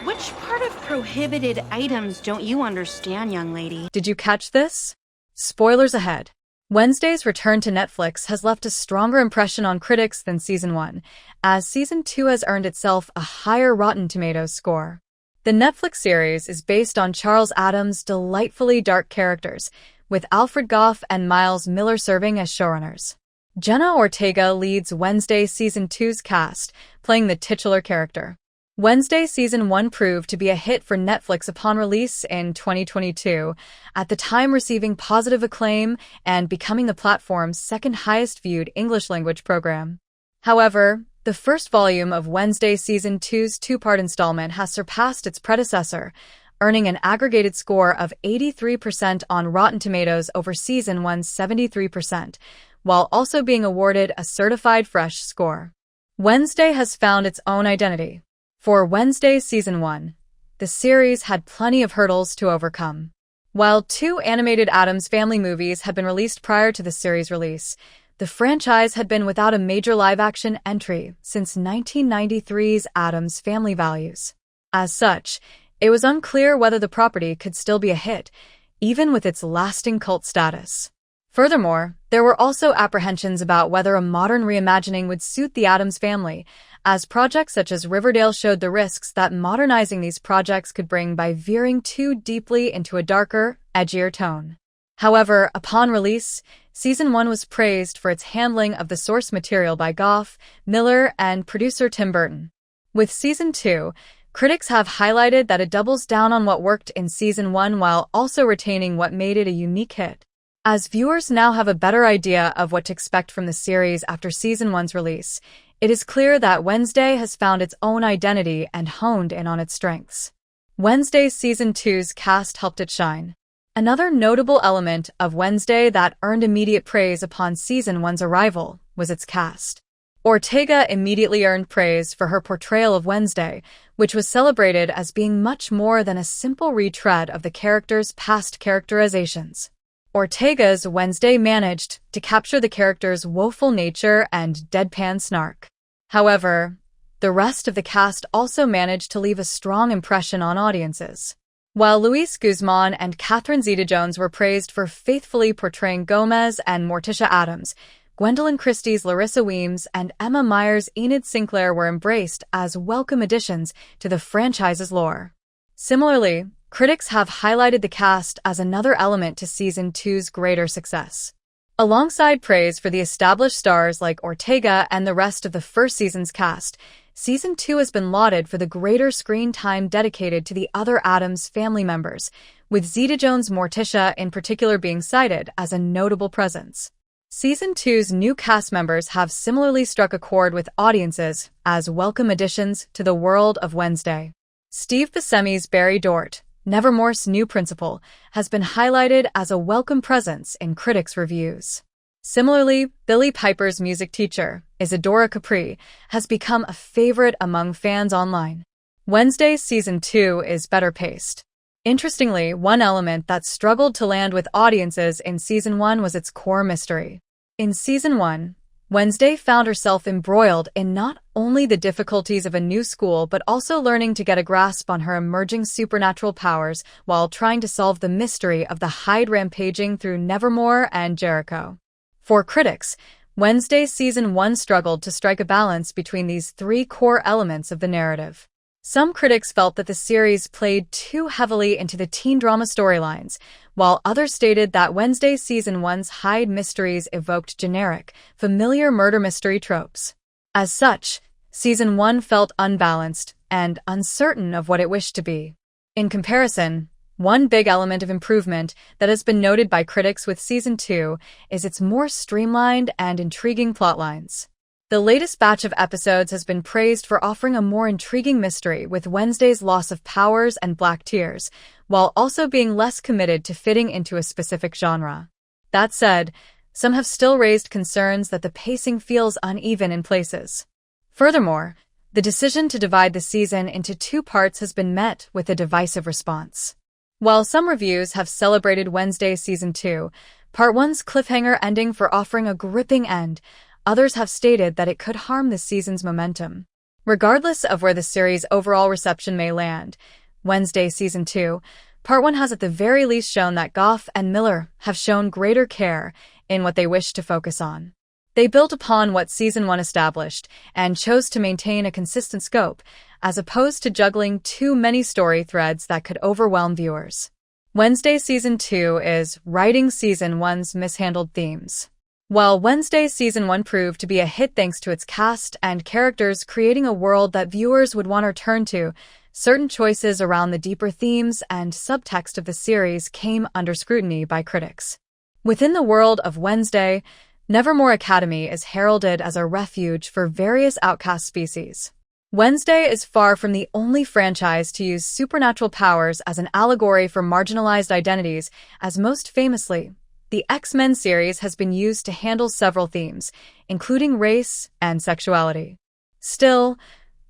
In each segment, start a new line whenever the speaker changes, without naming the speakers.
Which part of prohibited items don't you understand, young lady?
Did you catch this? Spoilers ahead. Wednesday's return to Netflix has left a stronger impression on critics than Season 1, as Season 2 has earned itself a higher Rotten Tomatoes score. The Netflix series is based on Charles Addams' delightfully dark characters, with Alfred Gough and Miles Miller serving as showrunners. Jenna Ortega leads Wednesday Season 2's cast, playing the titular character. Wednesday Season 1 proved to be a hit for Netflix upon release in 2022, at the time receiving positive acclaim and becoming the platform's second highest viewed English-language program. However, the first volume of Wednesday Season 2's two-part installment has surpassed its predecessor, earning an aggregated score of 83% on Rotten Tomatoes over Season 1's 73%, while also being awarded a certified fresh score. Wednesday has found its own identity. For Wednesday Season 1, the series had plenty of hurdles to overcome. While 2 animated Addams Family movies had been released prior to the series' release, the franchise had been without a major live-action entry since 1993's Addams Family Values. As such, it was unclear whether the property could still be a hit, even with its lasting cult status. Furthermore, there were also apprehensions about whether a modern reimagining would suit the Addams family, as projects such as Riverdale showed the risks that modernizing these projects could bring by veering too deeply into a darker, edgier tone. However, upon release, Season 1 was praised for its handling of the source material by Gough, Miller, and producer Tim Burton. With Season 2, critics have highlighted that it doubles down on what worked in Season 1 while also retaining what made it a unique hit. As viewers now have a better idea of what to expect from the series after Season 1's release, it is clear that Wednesday has found its own identity and honed in on its strengths. Wednesday Season 2's cast helped it shine. Another notable element of Wednesday that earned immediate praise upon Season 1's arrival was its cast. Ortega immediately earned praise for her portrayal of Wednesday, which was celebrated as being much more than a simple retread of the character's past characterizations. Ortega's Wednesday managed to capture the character's woeful nature and deadpan snark. However, the rest of the cast also managed to leave a strong impression on audiences. While Luis Guzman and Catherine Zeta-Jones were praised for faithfully portraying Gomez and Morticia Addams, Gwendolyn Christie's Larissa Weems and Emma Myers' Enid Sinclair were embraced as welcome additions to the franchise's lore. Similarly, critics have highlighted the cast as another element to Season 2's greater success. Alongside praise for the established stars like Ortega and the rest of the first season's cast, Season 2 has been lauded for the greater screen time dedicated to the other Addams family members, with Zeta-Jones' Morticia in particular being cited as a notable presence. Season 2's new cast members have similarly struck a chord with audiences as welcome additions to the world of Wednesday. Steve Buscemi's Barry Dort, Nevermore's new principal, has been highlighted as a welcome presence in critics' reviews. Similarly, Billie Piper's music teacher, Isadora Capri, has become a favorite among fans online. Wednesday's Season 2 is better paced. Interestingly, one element that struggled to land with audiences in Season 1 was its core mystery. In Season 1, Wednesday found herself embroiled in not only the difficulties of a new school but also learning to get a grasp on her emerging supernatural powers while trying to solve the mystery of the Hyde rampaging through Nevermore and Jericho. For critics, Wednesday's Season 1 struggled to strike a balance between these 3 core elements of the narrative. Some critics felt that the series played too heavily into the teen drama storylines, while others stated that Wednesday's Season 1's Hyde mysteries evoked generic, familiar murder mystery tropes. As such, Season 1 felt unbalanced and uncertain of what it wished to be. In comparison, one big element of improvement that has been noted by critics with Season 2 is its more streamlined and intriguing plotlines. The latest batch of episodes has been praised for offering a more intriguing mystery with Wednesday's loss of powers and black tears, while also being less committed to fitting into a specific genre. That said, some have still raised concerns that the pacing feels uneven in places. Furthermore, the decision to divide the season into 2 parts has been met with a divisive response. While some reviews have celebrated Wednesday's Season 2, Part 1's cliffhanger ending for offering a gripping end, others have stated that it could harm the season's momentum. Regardless of where the series' overall reception may land, Wednesday Season 2, Part 1 has at the very least shown that Goff and Miller have shown greater care in what they wish to focus on. They built upon what Season 1 established and chose to maintain a consistent scope, as opposed to juggling too many story threads that could overwhelm viewers. Wednesday Season 2 is righting Season 1's mishandled themes. While Wednesday Season 1 proved to be a hit thanks to its cast and characters creating a world that viewers would want to return to, certain choices around the deeper themes and subtext of the series came under scrutiny by critics. Within the world of Wednesday, Nevermore Academy is heralded as a refuge for various outcast species. Wednesday is far from the only franchise to use supernatural powers as an allegory for marginalized identities, as most famously, the X-Men series has been used to handle several themes, including race and sexuality. Still,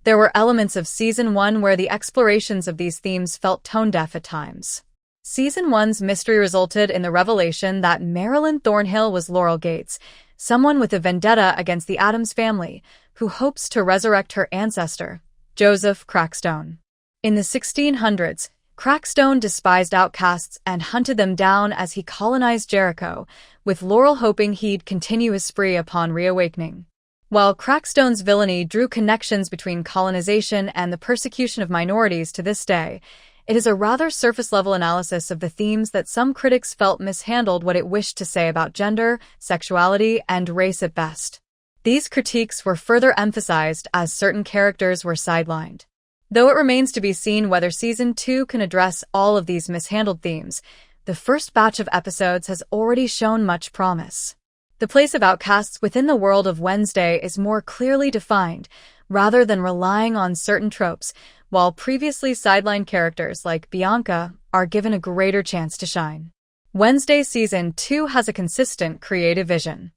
there were elements of Season 1 where the explorations of these themes felt tone-deaf at times. Season 1's mystery resulted in the revelation that Marilyn Thornhill was Laurel Gates, someone with a vendetta against the Addams family, who hopes to resurrect her ancestor, Joseph Crackstone. In the 1600s, Crackstone despised outcasts and hunted them down as he colonized Jericho, with Laurel hoping he'd continue his spree upon reawakening. While Crackstone's villainy drew connections between colonization and the persecution of minorities to this day, it is a rather surface-level analysis of the themes that some critics felt mishandled what it wished to say about gender, sexuality, and race at best. These critiques were further emphasized as certain characters were sidelined. Though it remains to be seen whether Season 2 can address all of these mishandled themes, the first batch of episodes has already shown much promise. The place of outcasts within the world of Wednesday is more clearly defined, rather than relying on certain tropes, while previously sidelined characters like Bianca are given a greater chance to shine. Wednesday Season 2 has a consistent creative vision.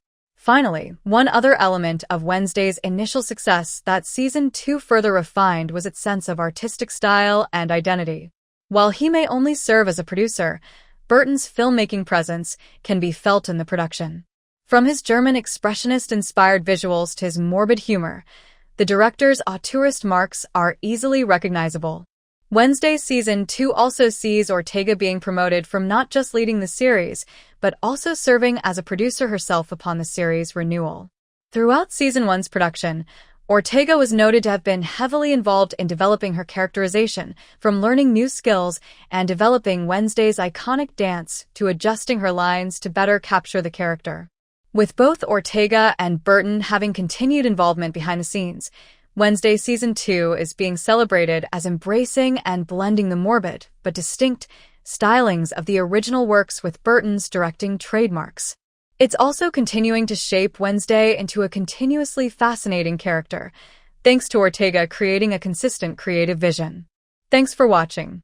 Finally, one other element of Wednesday's initial success that Season 2 further refined was its sense of artistic style and identity. While he may only serve as a producer, Burton's filmmaking presence can be felt in the production. From his German expressionist-inspired visuals to his morbid humor, the director's auteurist marks are easily recognizable. Wednesday Season 2 also sees Ortega being promoted from not just leading the series, but also serving as a producer herself upon the series' renewal. Throughout Season 1's production, Ortega was noted to have been heavily involved in developing her characterization, from learning new skills and developing Wednesday's iconic dance to adjusting her lines to better capture the character. With both Ortega and Burton having continued involvement behind the scenes, Wednesday Season 2 is being celebrated as embracing and blending the morbid but distinct stylings of the original works with Burton's directing trademarks. It's also continuing to shape Wednesday into a continuously fascinating character, thanks to Ortega creating a consistent creative vision. Thanks for watching.